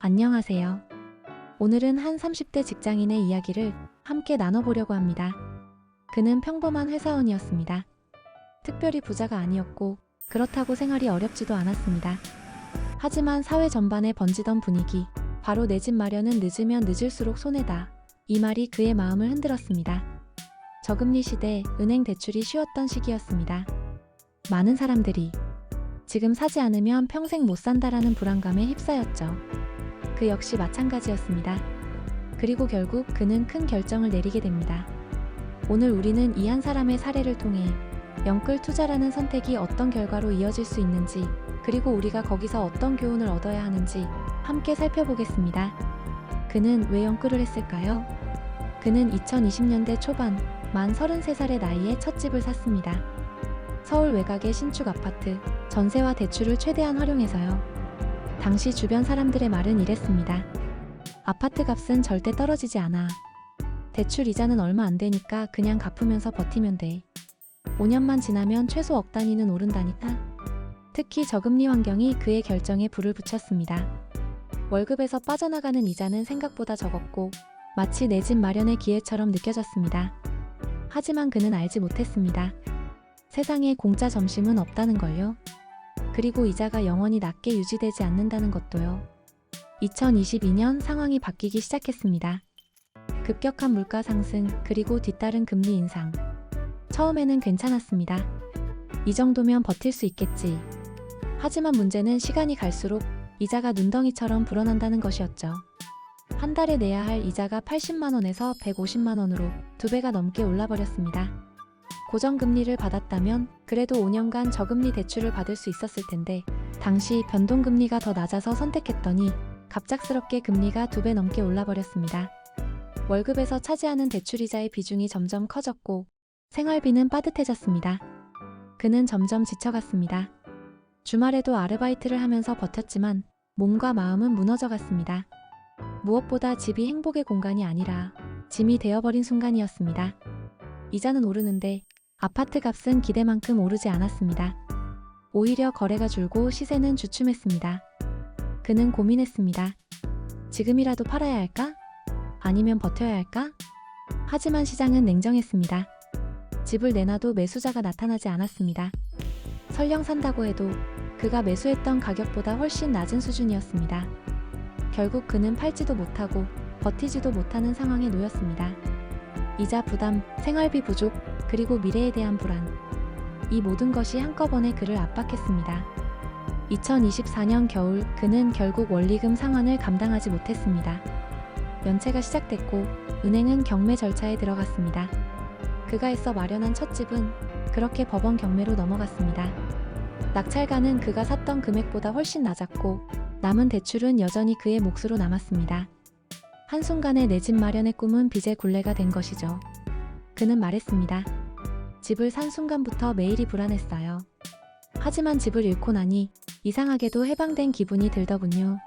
안녕하세요. 오늘은 한 30대 직장인의 이야기를 함께 나눠보려고 합니다. 그는 평범한 회사원이었습니다. 특별히 부자가 아니었고 그렇다고 생활이 어렵지도 않았습니다. 하지만 사회 전반에 번지던 분위기, 바로 내 집 마련은 늦으면 늦을수록 손해다. 이 말이 그의 마음을 흔들었습니다. 저금리 시대, 은행 대출이 쉬웠던 시기였습니다. 많은 사람들이 지금 사지 않으면 평생 못 산다라는 불안감에 휩싸였죠. 그 역시 마찬가지였습니다. 그리고 결국 그는 큰 결정을 내리게 됩니다. 오늘 우리는 이 한 사람의 사례를 통해 영끌 투자라는 선택이 어떤 결과로 이어질 수 있는지, 그리고 우리가 거기서 어떤 교훈을 얻어야 하는지 함께 살펴보겠습니다. 그는 왜 영끌을 했을까요? 그는 2020년대 초반 만 33살의 나이에 첫 집을 샀습니다. 서울 외곽의 신축 아파트, 전세와 대출을 최대한 활용해서요. 당시 주변 사람들의 말은 이랬습니다. 아파트 값은 절대 떨어지지 않아. 대출 이자는 얼마 안 되니까 그냥 갚으면서 버티면 돼. 5년만 지나면 최소 억 단위는 오른다니까. 특히 저금리 환경이 그의 결정에 불을 붙였습니다. 월급에서 빠져나가는 이자는 생각보다 적었고 마치 내 집 마련의 기회처럼 느껴졌습니다. 하지만 그는 알지 못했습니다. 세상에 공짜 점심은 없다는 걸요. 그리고 이자가 영원히 낮게 유지되지 않는다는 것도요. 2022년 상황이 바뀌기 시작했습니다. 급격한 물가 상승, 그리고 뒤따른 금리 인상. 처음에는 괜찮았습니다. 이 정도면 버틸 수 있겠지. 하지만 문제는 시간이 갈수록 이자가 눈덩이처럼 불어난다는 것이었죠. 한 달에 내야 할 이자가 80만 원에서 150만 원으로 2배가 넘게 올라버렸습니다. 고정금리를 받았다면 그래도 5년간 저금리 대출을 받을 수 있었을 텐데, 당시 변동금리가 더 낮아서 선택했더니 갑작스럽게 금리가 2배 넘게 올라버렸습니다. 월급에서 차지하는 대출이자의 비중이 점점 커졌고 생활비는 빠듯해졌습니다. 그는 점점 지쳐갔습니다. 주말에도 아르바이트를 하면서 버텼지만 몸과 마음은 무너져갔습니다. 무엇보다 집이 행복의 공간이 아니라 짐이 되어버린 순간이었습니다. 이자는 오르는데 아파트 값은 기대만큼 오르지 않았습니다. 오히려 거래가 줄고 시세는 주춤했습니다. 그는 고민했습니다. 지금이라도 팔아야 할까? 아니면 버텨야 할까? 하지만 시장은 냉정했습니다. 집을 내놔도 매수자가 나타나지 않았습니다. 설령 산다고 해도 그가 매수했던 가격보다 훨씬 낮은 수준이었습니다. 결국 그는 팔지도 못하고 버티지도 못하는 상황에 놓였습니다. 이자 부담, 생활비 부족, 그리고 미래에 대한 불안. 이 모든 것이 한꺼번에 그를 압박했습니다. 2024년 겨울 그는 결국 원리금 상환을 감당하지 못했습니다. 연체가 시작됐고 은행은 경매 절차에 들어갔습니다. 그가 애써 마련한 첫 집은 그렇게 법원 경매로 넘어갔습니다. 낙찰가는 그가 샀던 금액보다 훨씬 낮았고 남은 대출은 여전히 그의 몫으로 남았습니다. 한순간에 내 집 마련의 꿈은 빚의 굴레가 된 것이죠. 그는 말했습니다. 집을 산 순간부터 매일이 불안했어요. 하지만 집을 잃고 나니 이상하게도 해방된 기분이 들더군요.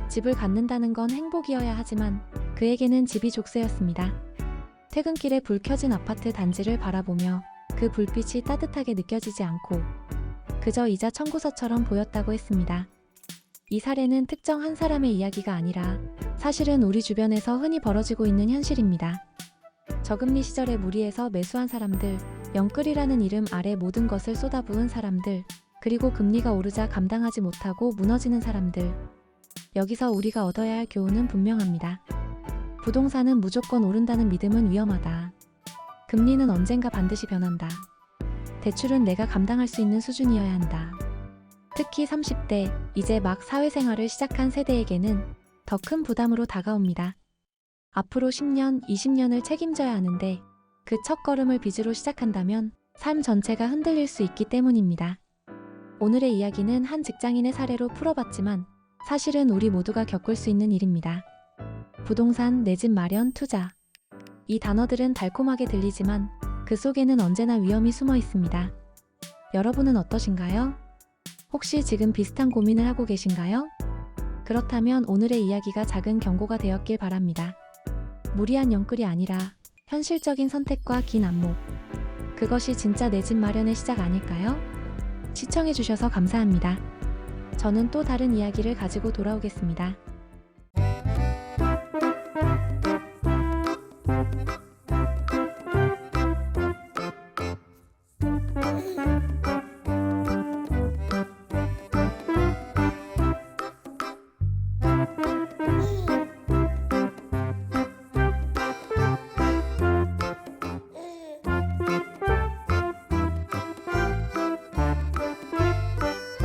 집을 갖는다는 건 행복이어야 하지만 그에게는 집이 족쇄였습니다. 퇴근길에 불 켜진 아파트 단지를 바라보며 그 불빛이 따뜻하게 느껴지지 않고 그저 이자 청구서처럼 보였다고 했습니다. 이 사례는 특정 한 사람의 이야기가 아니라 사실은 우리 주변에서 흔히 벌어지고 있는 현실입니다. 저금리 시절에 무리해서 매수한 사람들, 영끌이라는 이름 아래 모든 것을 쏟아부은 사람들, 그리고 금리가 오르자 감당하지 못하고 무너지는 사람들. 여기서 우리가 얻어야 할 교훈은 분명합니다. 부동산은 무조건 오른다는 믿음은 위험하다. 금리는 언젠가 반드시 변한다. 대출은 내가 감당할 수 있는 수준이어야 한다. 특히 30대, 이제 막 사회생활을 시작한 세대에게는 더 큰 부담으로 다가옵니다. 앞으로 10년, 20년을 책임져야 하는데 그 첫걸음을 빚으로 시작한다면 삶 전체가 흔들릴 수 있기 때문입니다. 오늘의 이야기는 한 직장인의 사례로 풀어봤지만 사실은 우리 모두가 겪을 수 있는 일입니다. 부동산, 내 집 마련, 투자. 이 단어들은 달콤하게 들리지만 그 속에는 언제나 위험이 숨어 있습니다. 여러분은 어떠신가요? 혹시 지금 비슷한 고민을 하고 계신가요? 그렇다면 오늘의 이야기가 작은 경고가 되었길 바랍니다. 무리한 영끌이 아니라 현실적인 선택과 긴 안목. 그것이 진짜 내 집 마련의 시작 아닐까요? 시청해주셔서 감사합니다. 저는 또 다른 이야기를 가지고 돌아오겠습니다.